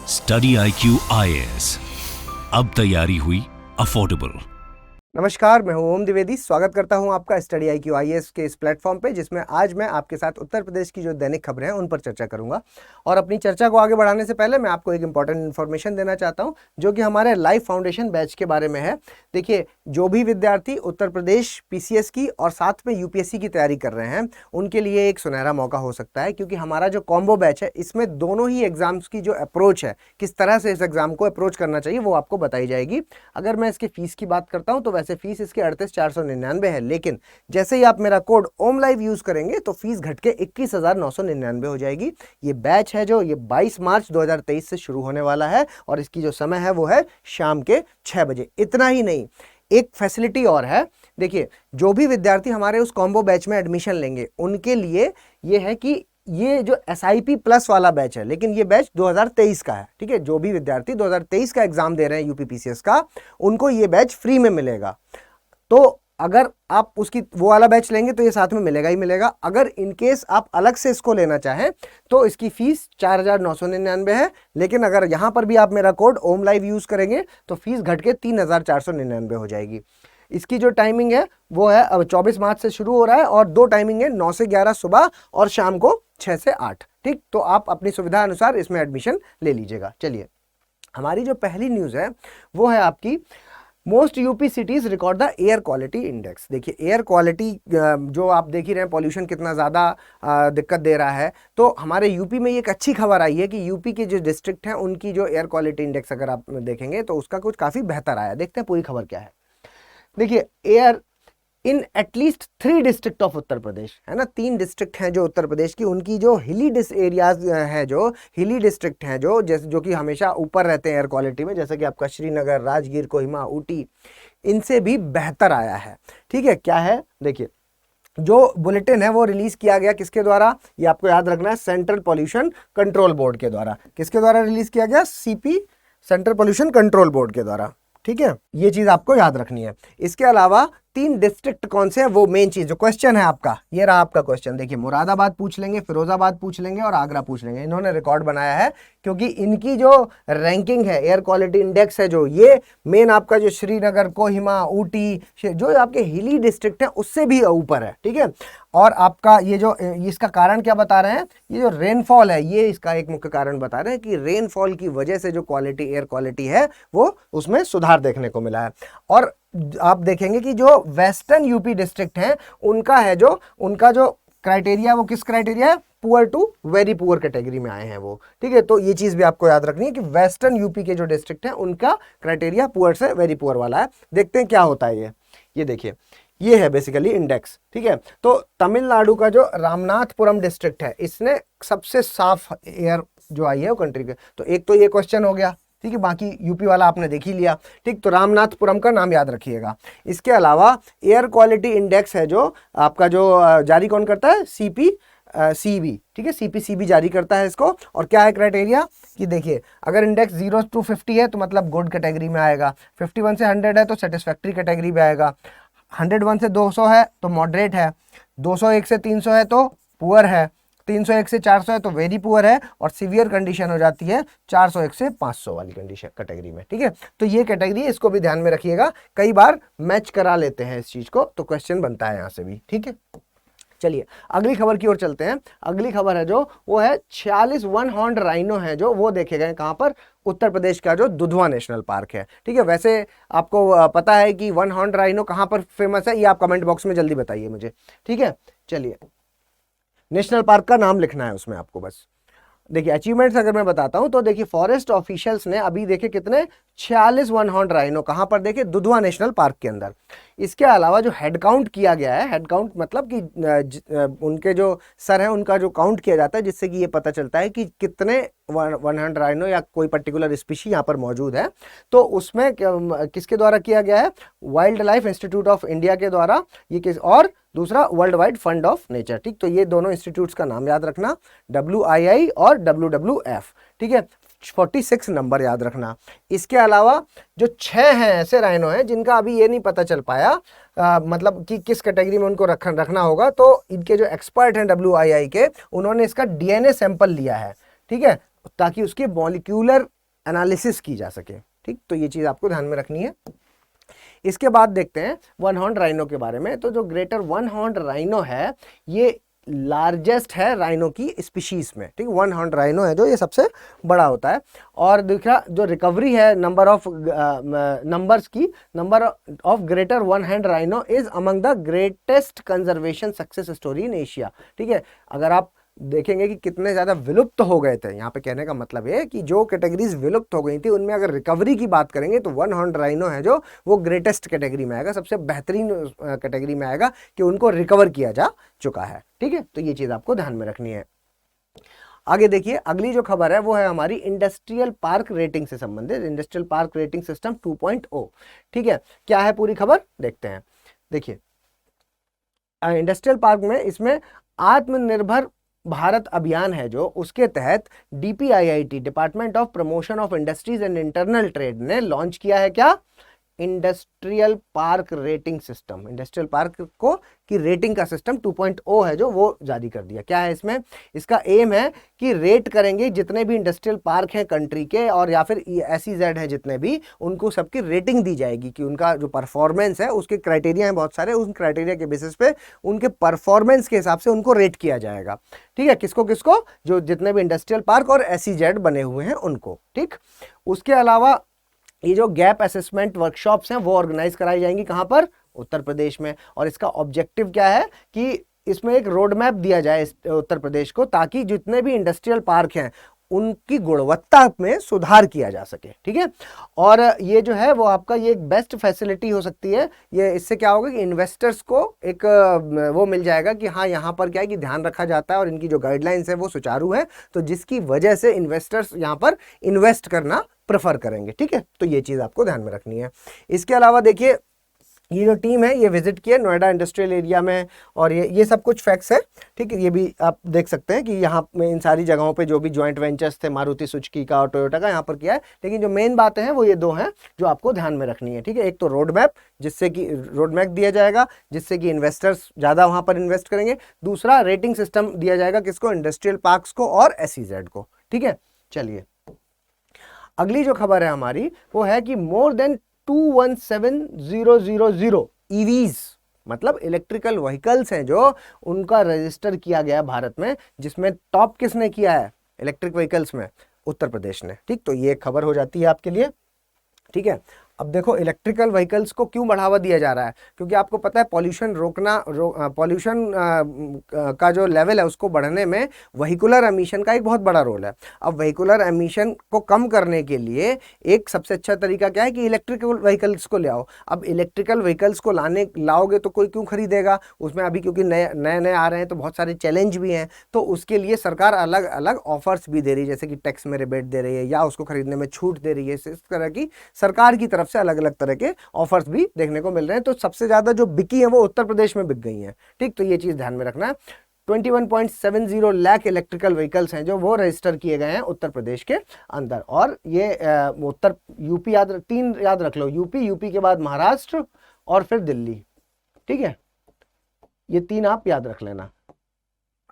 Study IQ IAS, अब तैयारी हुई अफोर्डेबल। नमस्कार, मैं हूं ओम द्विवेदी। स्वागत करता हूं आपका स्टडी IQ IAS के इस प्लेटफॉर्म पे, जिसमें आज मैं आपके साथ उत्तर प्रदेश की जो दैनिक खबरें हैं उन पर चर्चा करूंगा। और अपनी चर्चा को आगे बढ़ाने से पहले मैं आपको एक इंपॉर्टेंट इन्फॉर्मेशन देना चाहता हूं, जो कि हमारे लाइफ फाउंडेशन बैच के बारे में है। देखिए, जो भी विद्यार्थी उत्तर प्रदेश PCS की और साथ में UPSC की तैयारी कर रहे हैं, उनके लिए एक सुनहरा मौका हो सकता है, क्योंकि हमारा जो कॉम्बो बैच है, इसमें दोनों ही एग्जाम्स की जो अप्रोच है, किस तरह से इस एग्जाम को अप्रोच करना चाहिए, वो आपको बताई जाएगी। अगर मैं इसकी फीस की बात करता हूं तो वैसे फीस इसकी 38,499 है, लेकिन जैसे ही आप मेरा कोड ओम लाइव यूज करेंगे तो फीस घट के 21,999 हो जाएगी। ये बैच है जो ये 22 मार्च 2023 से शुरू होने वाला है, और इसकी जो समय है वो है शाम के 6 बजे। इतना ही नहीं, एक फैसिलिटी और है। देखिए, जो भी विद्यार्थी हमारे उस कॉम्बो बैच में एडमिशन लेंगे, उनके लिए ये है कि ये जो SIP प्लस वाला बैच है, लेकिन ये बैच 2023 का है। ठीक है, जो भी विद्यार्थी 2023 का एग्जाम दे रहे हैं UP PCS का, उनको ये बैच फ्री में मिलेगा। तो अगर आप उसकी वो वाला बैच लेंगे तो ये साथ में मिलेगा ही मिलेगा। अगर इनकेस आप अलग से इसको लेना चाहें तो इसकी फीस 4,999 है, लेकिन अगर यहां पर भी आप मेरा कोड ओम लाइव यूज करेंगे तो फीस घट के 3,499 हो जाएगी। इसकी जो टाइमिंग है वो है, अब 24 मार्च से शुरू हो रहा है, और 2 टाइमिंग है, 9 से 11 सुबह और शाम को 6 से 8। ठीक, तो आप अपनी सुविधा अनुसार इसमें एडमिशन ले लीजिएगा। चलिए, हमारी जो पहली न्यूज है वो है आपकी, most UP cities record the air quality index. देखिए, एयर क्वालिटी जो आप देख ही रहे हैं, पॉल्यूशन कितना ज़्यादा दिक्कत दे रहा है। तो हमारे UP में एक अच्छी खबर आई है कि UP के जो डिस्ट्रिक्ट हैं उनकी जो एयर क्वालिटी इंडेक्स अगर आप देखेंगे तो उसका कुछ काफ़ी बेहतर आया। देखते हैं पूरी खबर क्या है। देखिए, air in at least 3 district of Uttar Pradesh, है ना, 3 डिस्ट्रिक्ट हैं जो उत्तर प्रदेश की, उनकी जो हिली एरियाज हैं, जो हिली डिस्ट्रिक्ट हैं, जो कि हमेशा ऊपर रहते हैं एयर क्वालिटी में, जैसे कि आपका श्रीनगर, राजगीर, कोहिमा, ऊटी, इनसे भी बेहतर आया है। ठीक है, क्या है देखिए, जो बुलेटिन है वो रिलीज किया गया किसके द्वारा, ये आपको याद रखना है, सेंट्रल पॉल्यूशन कंट्रोल बोर्ड के द्वारा। किसके द्वारा रिलीज किया गया? CP, central pollution control board के द्वारा। ठीक है, ये चीज आपको याद रखनी है। इसके अलावा 3 डिस्ट्रिक्ट कौन से हैं, वो मेन चीज जो क्वेश्चन है आपका, ये रहा आपका क्वेश्चन। देखिए, मुरादाबाद पूछ लेंगे, फिरोजाबाद पूछ लेंगे और आगरा पूछ लेंगे। इन्होंने रिकॉर्ड बनाया है क्योंकि इनकी जो रैंकिंग है, एयर क्वालिटी इंडेक्स है, जो ये मेन आपका जो श्रीनगर, कोहिमा, ऊटी, जो आपके हिली डिस्ट्रिक्ट है उससे भी ऊपर है। ठीक है, और आपका ये जो इसका कारण क्या बता रहे हैं, ये जो रेनफॉल है, ये इसका एक मुख्य कारण बता रहे हैं कि रेनफॉल की वजह से जो क्वालिटी, एयर क्वालिटी है, वो उसमें सुधार देखने को मिला है। और आप देखेंगे कि जो वेस्टर्न UP डिस्ट्रिक्ट है, उनका जो क्राइटेरिया, वो किस क्राइटेरिया है? Poor to very poor category में आए हैं वो। ठीक है, तो ये चीज भी आपको याद रखनी है कि वेस्टर्न UP के जो डिस्ट्रिक्ट हैं उनका क्राइटेरिया पुअर से वेरी पुअर वाला है। देखते हैं क्या होता है ये देखिए, ये है बेसिकली इंडेक्स। ठीक है, तो तमिलनाडु का जो रामनाथपुरम डिस्ट्रिक्ट है, इसने सबसे साफ एयर जो आई है वो कंट्री के। तो एक तो ये क्वेश्चन हो गया। ठीक है, बाकी UP वाला आपने देख ही लिया। ठीक, तो रामनाथपुरम का नाम याद रखिएगा। इसके अलावा एयर क्वालिटी इंडेक्स है जो आपका जो जारी कौन करता है? CPCB। ठीक है, CPCB जारी करता है इसको। और क्या है क्राइटेरिया कि देखिए, अगर इंडेक्स 0 to 50 है तो मतलब गुड कैटेगरी में आएगा, 51 से 100 है तो सेटिस्फैक्ट्री कैटेगरी में आएगा, 101 से 200 है तो मॉडरेट है, 201 से 300 है तो पुअर है, 301 से 400 है तो वेरी पुअर है, और सीवियर कंडीशन हो जाती है 401 से 500 वाली कंडीशन कैटेगरी में। ठीक है, तो ये कैटेगरी, इसको भी ध्यान में रखिएगा, कई बार मैच करा लेते हैं इस चीज को, तो क्वेश्चन बनता है यहां से भी। ठीक है, चलिए अगली खबर की ओर चलते हैं। अगली खबर है जो वो है 46 वन हॉर्न राइनो है जो वो देखे गए कहां पर? उत्तर प्रदेश का जो दुधवा नेशनल पार्क है। ठीक है, वैसे आपको पता है कि वन हॉर्न राइनो कहां पर फेमस है, ये आप कमेंट बॉक्स में जल्दी बताइए मुझे। ठीक है, चलिए, नेशनल पार्क का नाम लिखना है उसमें आपको बस। देखिए, अचीवमेंट्स अगर मैं बताता हूं तो देखिए, फॉरेस्ट ऑफिशियल्स ने अभी देखे कितने, 46 वन हॉर्न राइनो कहां पर देखे? दुधवा नेशनल पार्क के अंदर। इसके अलावा जो हेड काउंट किया गया है, हेड काउंट मतलब कि उनके जो सर हैं उनका जो काउंट किया जाता है, जिससे कि ये पता चलता है कि कितने वन हॉर्न राइनो या कोई पर्टिकुलर स्पीशी यहाँ पर मौजूद है। तो उसमें किसके द्वारा किया गया है? Wild life institute of India के द्वारा, ये और दूसरा world wide fund of nature. ठीक, तो ये दोनों इंस्टीट्यूट्स का नाम याद रखना, WII और WWF। ठीक है, 46 नंबर याद रखना। इसके अलावा जो 6 हैं ऐसे राइनो हैं जिनका अभी ये नहीं पता चल पाया मतलब कि किस कैटेगरी में उनको रखना होगा, तो इनके जो एक्सपर्ट हैं WII के, उन्होंने इसका DNA सैंपल लिया है। ठीक है, ताकि उसकी मॉलिक्यूलर एनालिसिस की जा सके। ठीक, तो ये चीज़ आपको ध्यान में रखनी है। इसके बाद देखते हैं वन हॉर्न राइनो के बारे में। तो जो ग्रेटर वन हॉर्न राइनो है ये लार्जेस्ट है राइनो की स्पीशीज में। ठीक, वन हॉर्न राइनो है जो ये सबसे बड़ा होता है। और दूसरा जो रिकवरी है number of greater one hand rhino is among the greatest conservation success story in Asia. ठीक है, अगर आप देखेंगे कि कितने ज़्यादा विलुप्त हो गए थे, यहाँ पे कहने का मतलब है कि जो कैटेगरीज विलुप्त हो गई थी उनमें अगर रिकवरी की बात करेंगे तो वन हॉर्न राइनो है जो वो ग्रेटेस्ट कैटेगरी में आएगा, सबसे बेहतरीन कैटेगरी में आएगा कि उनको रिकवर किया जा चुका है। ठीक है, तो ये चीज़ आपको ध्यान में रखनी है। आगे देखिए, अगली जो खबर है वो है हमारी इंडस्ट्रियल पार्क रेटिंग से संबंधित, इंडस्ट्रियल पार्क रेटिंग सिस्टम 2.0। ठीक है, क्या है पूरी खबर देखते हैं। देखिए, इंडस्ट्रियल पार्क में इसमें आत्मनिर्भर भारत अभियान है जो, उसके तहत DPIIT department of promotion of industries and internal trade ने लॉन्च किया है क्या, industrial park rating system. Industrial park को की रेटिंग का सिस्टम 2.0 है जो वो जारी कर दिया। क्या है इसमें, इसका एम है कि रेट करेंगे जितने भी इंडस्ट्रियल पार्क हैं कंट्री के और या फिर SEZ है जितने भी, उनको सबकी रेटिंग दी जाएगी कि उनका जो परफॉर्मेंस है, उसके क्राइटेरिया हैं बहुत सारे, उन क्राइटेरिया के बेसिस पे उनके परफॉर्मेंस के हिसाब से उनको रेट किया जाएगा। ठीक है, किसको किसको, जो जितने भी इंडस्ट्रियल पार्क और SEZ बने हुए हैं उनको। ठीक, उसके अलावा ये जो गैप असेसमेंट वर्कशॉप्स हैं वो ऑर्गेनाइज कराई जाएंगी कहाँ पर, उत्तर प्रदेश में। और इसका ऑब्जेक्टिव क्या है कि इसमें एक रोड मैप दिया जाए उत्तर प्रदेश को, ताकि जितने भी इंडस्ट्रियल पार्क हैं उनकी गुणवत्ता में सुधार किया जा सके। ठीक है, और ये जो है वो आपका ये एक बेस्ट फैसिलिटी हो सकती है। ये इससे क्या होगा कि इन्वेस्टर्स को एक वो मिल जाएगा कि हाँ यहाँ पर क्या है कि ध्यान रखा जाता है और इनकी जो गाइडलाइंस है वो सुचारू है, तो जिसकी वजह से इन्वेस्टर्स यहाँ पर इन्वेस्ट करना प्रेफर करेंगे। ठीक है, तो ये चीज़ आपको ध्यान में रखनी है। इसके अलावा देखिए, ये जो टीम है ये विजिट किया नोएडा इंडस्ट्रियल एरिया में, और ये सब कुछ फैक्ट्स है। ठीक है, ये भी आप देख सकते हैं कि यहाँ में इन सारी जगहों पे जो भी जॉइंट वेंचर्स थे मारुति सुजुकी का और टोयोटा का यहाँ पर किया है। लेकिन जो मेन बातें हैं वो ये दो हैं जो आपको ध्यान में रखनी है। ठीक है, एक तो रोड मैप, जिससे कि रोड मैप दिया जाएगा जिससे कि इन्वेस्टर्स ज़्यादा वहाँ पर इन्वेस्ट करेंगे। दूसरा रेटिंग सिस्टम दिया जाएगा किसको, इंडस्ट्रियल पार्क्स को और SEZ को। ठीक है, चलिए अगली जो खबर है हमारी वो है कि मोर देन 217,000 EVs मतलब इलेक्ट्रिकल व्हीकल्स हैं जो उनका रजिस्टर किया गया भारत में, जिसमें टॉप किसने किया है इलेक्ट्रिक व्हीकल्स में, उत्तर प्रदेश ने। ठीक, तो ये खबर हो जाती है आपके लिए। ठीक है, अब देखो इलेक्ट्रिकल व्हीकल्स को क्यों बढ़ावा दिया जा रहा है, क्योंकि आपको पता है पॉल्यूशन पॉल्यूशन का जो लेवल है उसको बढ़ने में व्हीकुलर एमिशन का एक बहुत बड़ा रोल है। अब व्हीकुलर एमिशन को कम करने के लिए एक सबसे अच्छा तरीका क्या है कि इलेक्ट्रिकल व्हीकल्स को ले आओ। अब इलेक्ट्रिकल व्हीकल्स को लाओगे तो कोई क्यों खरीदेगा, उसमें अभी क्योंकि नए आ रहे हैं तो बहुत सारे चैलेंज भी हैं, तो उसके लिए सरकार अलग अलग ऑफर्स भी दे रही है, जैसे कि टैक्स में रिबेट दे रही है या उसको खरीदने में छूट दे रही है। इस तरह की सरकार की तरफ से अलग अलग तरह के ऑफर्स भी देखने को मिल रहे हैं। तो सबसे ज्यादा जो बिकी है वो उत्तर प्रदेश में बिक गई हैं। ठीक, तो ये चीज ध्यान में रखना है। 21.70 लाख इलेक्ट्रिकल व्हीकल्स हैं जो वो रजिस्टर किए गए हैं उत्तर प्रदेश के अंदर। और ये उत्तर यूपी तीन याद रख लो, यूपी के बाद महाराष्ट्र और फिर दिल्ली। ठीक है, ये तीन आप याद रख लेना।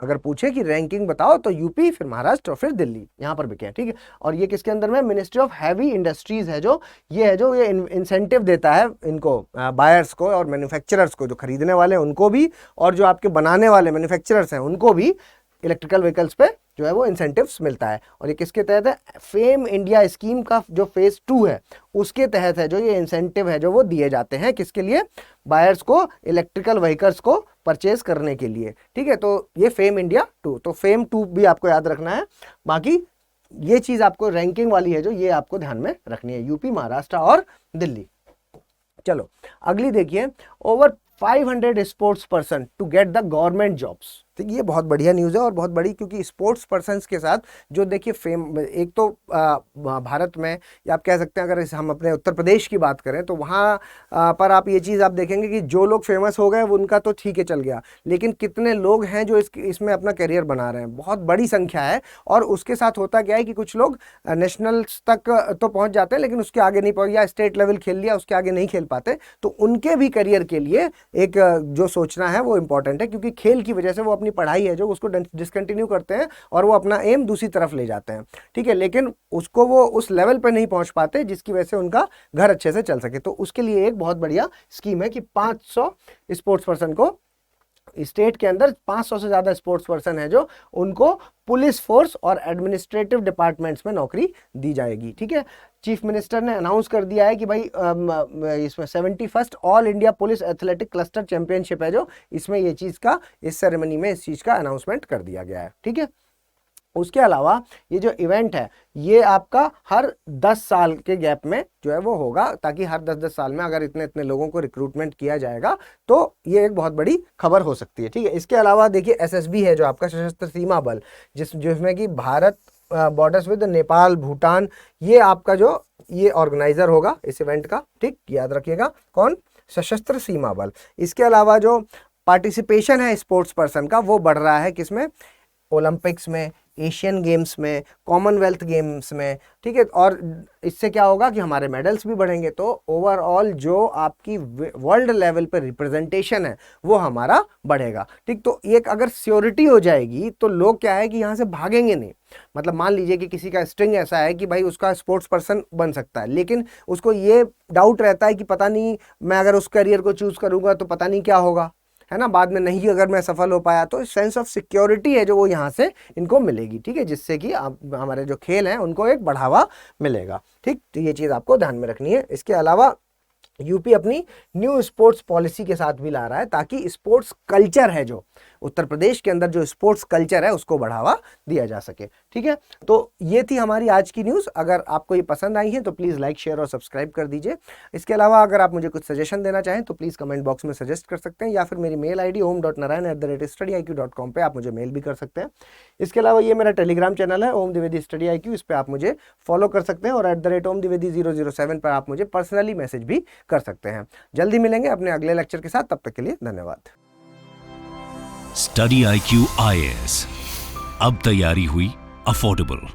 अगर पूछे कि रैंकिंग बताओ तो यूपी, फिर महाराष्ट्र और फिर दिल्ली यहाँ पर बिके हैं। ठीक है, और ये किसके अंदर में, मिनिस्ट्री ऑफ हैवी इंडस्ट्रीज है जो ये इंसेंटिव देता है इनको बायर्स को और मैन्युफैक्चरर्स को, जो खरीदने वाले हैं उनको भी और जो आपके बनाने वाले मैन्युफैक्चरर्स हैं उनको भी इलेक्ट्रिकल व्हीकल्स पे जो है वो इंसेंटिव्स मिलता है। और ये किसके तहत है, फेम इंडिया स्कीम का जो फेज 2 है उसके तहत है जो ये इंसेंटिव है जो वो दिए जाते हैं, किसके लिए, बायर्स को इलेक्ट्रिकल व्हीकल्स को परचेज करने के लिए। ठीक है, तो ये फेम इंडिया 2, तो फेम 2 भी आपको याद रखना है। बाकी ये चीज आपको रैंकिंग वाली है जो ये आपको ध्यान में रखनी है, यूपी, महाराष्ट्र और दिल्ली। चलो अगली देखिए, over 500 sports person to get the government jobs. तो ये बहुत बढ़िया न्यूज़ है और बहुत बड़ी, क्योंकि स्पोर्ट्स पर्सन्स के साथ जो देखिए फेम, एक तो भारत में या आप कह सकते हैं अगर हम अपने उत्तर प्रदेश की बात करें तो वहाँ पर आप ये चीज़ आप देखेंगे कि जो लोग फेमस हो गए उनका तो ठीक है चल गया, लेकिन कितने लोग हैं जो इसमें अपना करियर बना रहे हैं, बहुत बड़ी संख्या है। और उसके साथ होता क्या है कि कुछ लोग नेशनल्स तक तो पहुँच जाते हैं लेकिन उसके आगे नहीं पहुँच, या स्टेट लेवल खेल लिया उसके आगे नहीं खेल पाते, तो उनके भी करियर के लिए एक जो सोचना है वो इम्पॉर्टेंट है, क्योंकि खेल की वजह से वो अपनी पढ़ाई है जो उसको डिसकंटिन्यू करते हैं और वो अपना एम दूसरी तरफ ले जाते हैं, ठीक है, लेकिन उसको वो उस लेवल पर नहीं पहुंच पाते जिसकी वजह से उनका घर अच्छे से चल सके। तो उसके लिए एक बहुत बढ़िया स्कीम है कि 500 स्पोर्ट्स पर्सन को, स्टेट के अंदर 500 से ज़्यादा स्पोर्ट्स पर्सन है जो उनको पुलिस फोर्स और एडमिनिस्ट्रेटिव डिपार्टमेंट्स में नौकरी दी जाएगी, ठीक है। चीफ मिनिस्टर ने अनाउंस कर दिया है कि भाई इसमें 71st all India police athletic cluster championship है जो, इसमें ये चीज़ का, इस सेरेमनी में इस चीज़ का अनाउंसमेंट कर दिया गया है, ठीक है। उसके अलावा ये जो इवेंट है ये आपका हर 10 साल के गैप में जो है वो होगा, ताकि हर 10-10 साल में अगर इतने इतने लोगों को रिक्रूटमेंट किया जाएगा तो ये एक बहुत बड़ी खबर हो सकती है, ठीक है। इसके अलावा देखिए एसएसबी है जो आपका सशस्त्र सीमा बल, जिसमें कि भारत बॉर्डर्स विद नेपाल, भूटान, ये आपका जो ये ऑर्गेनाइजर होगा इस इवेंट का, ठीक, याद रखिएगा, कौन, सशस्त्र सीमा बल। इसके अलावा जो पार्टिसिपेशन है स्पोर्ट्स पर्सन का वो बढ़ रहा है किसमें, ओलंपिक्स में, एशियन गेम्स में, कॉमनवेल्थ गेम्स में, ठीक है। और इससे क्या होगा कि हमारे मेडल्स भी बढ़ेंगे, तो ओवरऑल जो आपकी वर्ल्ड लेवल पर रिप्रेजेंटेशन है वो हमारा बढ़ेगा, ठीक। तो एक अगर श्योरिटी हो जाएगी तो लोग क्या है कि यहाँ से भागेंगे नहीं। मतलब मान लीजिए कि किसी का स्ट्रिंग ऐसा है कि भाई उसका स्पोर्ट्स पर्सन बन सकता है, लेकिन उसको ये डाउट रहता है कि पता नहीं मैं अगर उस करियर को चूज करूँगा तो पता नहीं क्या होगा, है ना, बाद में नहीं अगर मैं सफल हो पाया, तो सेंस ऑफ सिक्योरिटी है जो वो यहाँ से इनको मिलेगी, ठीक है, जिससे कि हमारे जो खेल हैं उनको एक बढ़ावा मिलेगा, ठीक। तो ये चीज़ आपको ध्यान में रखनी है। इसके अलावा यूपी अपनी न्यू स्पोर्ट्स पॉलिसी के साथ भी ला रहा है ताकि स्पोर्ट्स कल्चर है जो उत्तर प्रदेश के अंदर जो स्पोर्ट्स कल्चर है उसको बढ़ावा दिया जा सके, ठीक है। तो ये थी हमारी आज की न्यूज़। अगर आपको ये पसंद आई है तो प्लीज़ लाइक, शेयर और सब्सक्राइब कर दीजिए। इसके अलावा अगर आप मुझे कुछ सजेशन देना चाहें तो प्लीज़ कमेंट बॉक्स में सजेस्ट कर सकते हैं, या फिर मेरी मेल ID om.narayan@studyIQ.com पे आप मुझे मेल भी कर सकते हैं। इसके अलावा ये मेरा टेलीग्राम चैनल है ओम द्विवेदी स्टडी IQ, इस पर आप मुझे फॉलो कर सकते हैं, और @omdvedi007 पर आप मुझे पर्सनली मैसेज भी कर सकते हैं। जल्दी मिलेंगे अपने अगले लेक्चर के साथ, तब तक के लिए धन्यवाद। स्टडी IQ IAS, अब तैयारी हुई अफोर्डेबल।